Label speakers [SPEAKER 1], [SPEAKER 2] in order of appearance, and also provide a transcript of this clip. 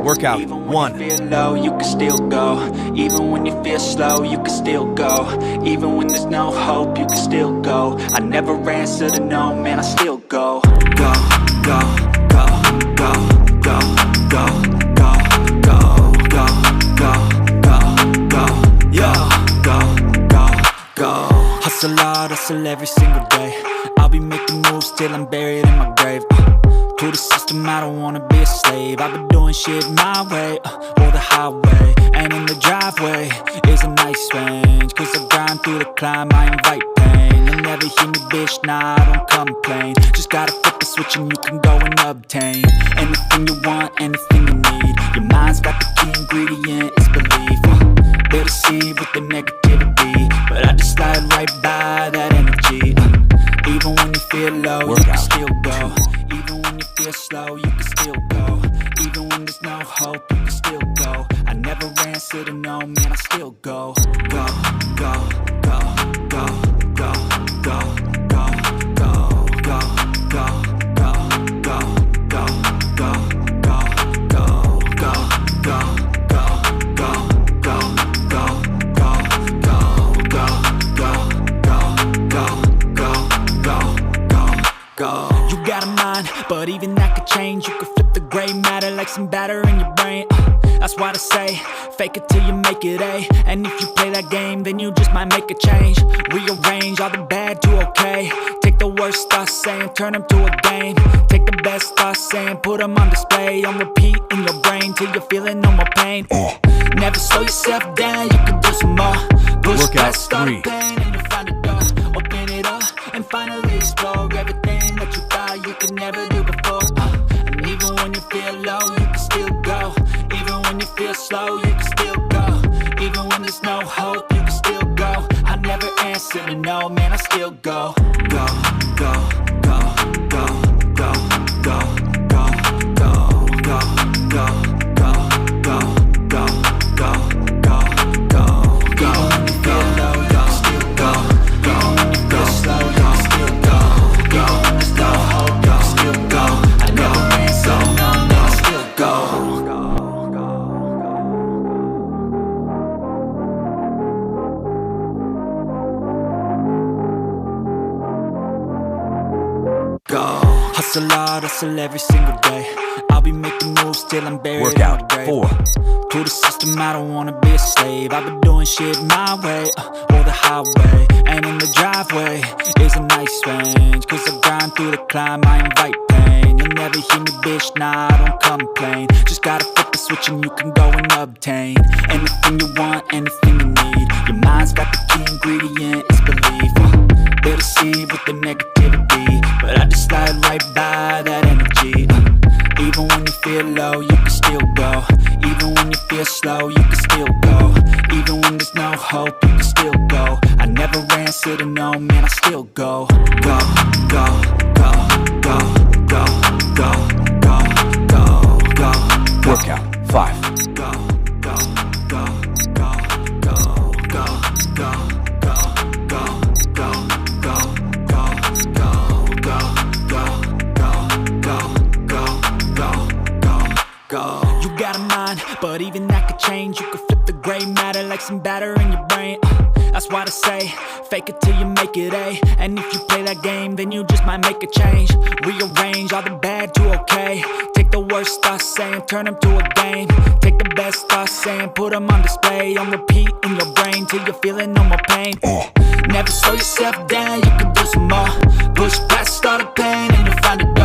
[SPEAKER 1] Workout
[SPEAKER 2] Even when
[SPEAKER 1] 1.
[SPEAKER 2] you feel low, you can still go. Even when you feel slow, you can still go. Even when there's no hope, you can still go. I never answer to no, man, I still go. Go, go, go, go, go, go, go, go, go, go, go, go, yeah, go, go, go. Hustle hard, hustle every single day. I'll be making moves till I'm buried in my grave. To the system, I don't wanna be a slave. I've been doing shit my way, or the highway. And in the driveway is a nice range, cause I grind through the climb, I invite pain. You'll never hear me, bitch, nah, I don't complain. Just gotta flip the switch and you can go and obtain anything you want, anything you need. Your mind's got the key ingredient, it's belief. They'll deceive with the negativity, but I just slide right by that energy. Even when you feel low, you can still go. Even when you feel slow, you can still go. Even when there's no hope, you can still go. I never answer to no, man, I still go. Go, go, go, go, go, go, go, go, go, go, go, go, go, go, go, go, go, go. You got a mind, but even that could change. You could flip the gray matter like some batter in your brain. That's why I say, fake it till you make it A. And if you play that game, then you just might make a change. Rearrange all the bad to okay. Take the worst thoughts saying, turn them to a game. Take the best thoughts saying, put them on display. On repeat in your brain till you're feeling no more pain. Never slow yourself down, you can do some more. Push past all the pain and you'll find a door. Open it up and finally explore everything that you thought you could never do before. And even when you feel low, you can still go. Even when you feel slow, you can still go. Even when there's no hope, you can still go. I never answer to no, man, I still go. Go, go, go, go, go, go, go, go, go, go, go, go, go, go, go, go, go. Even when you feel low, you can still go. Even when you feel slow, you can still go. Even when there's no hope, you can still go. I never answer to no, man, I still go. Hustle hard, hustle every single day. I'll be making moves till I'm buried
[SPEAKER 1] Workout
[SPEAKER 2] in my grave.
[SPEAKER 1] 4.
[SPEAKER 2] To the system, I don't wanna be a slave. I've been doing shit my way, or the highway. And in the driveway is a nice range, cause I grind through the climb, I invite pain. You'll never hear me, bitch, nah, I don't complain. Just gotta flip the switch and you can go and obtain anything you want, anything you need. Your mind's got the key ingredient, it's belief. They'll deceive with the negativity, but I just slide right by that energy. Even when you feel low, you can still go. Even when you feel slow, you can still go. Even when there's no hope, you can still go. I never answer to no, man, I still go. Go, go, go, go, go, go, go, go, go.
[SPEAKER 1] Workout 5.
[SPEAKER 2] Go, go, go, go, go, go, go, go, go, go, go, go, go, go, go. You got a mind, but even that could change. You could flip the gray matter like some batter in your brain. That's why I say, fake it till you make it A. And if you play that game, then you just might make a change. Rearrange all the bad to okay. Take the worst thoughts saying, turn them to a game. Take the best thoughts saying, put them on display. On repeat in your brain till you're feeling no more pain. Never slow yourself down, you can do some more. Push past all the pain and you'll find a door.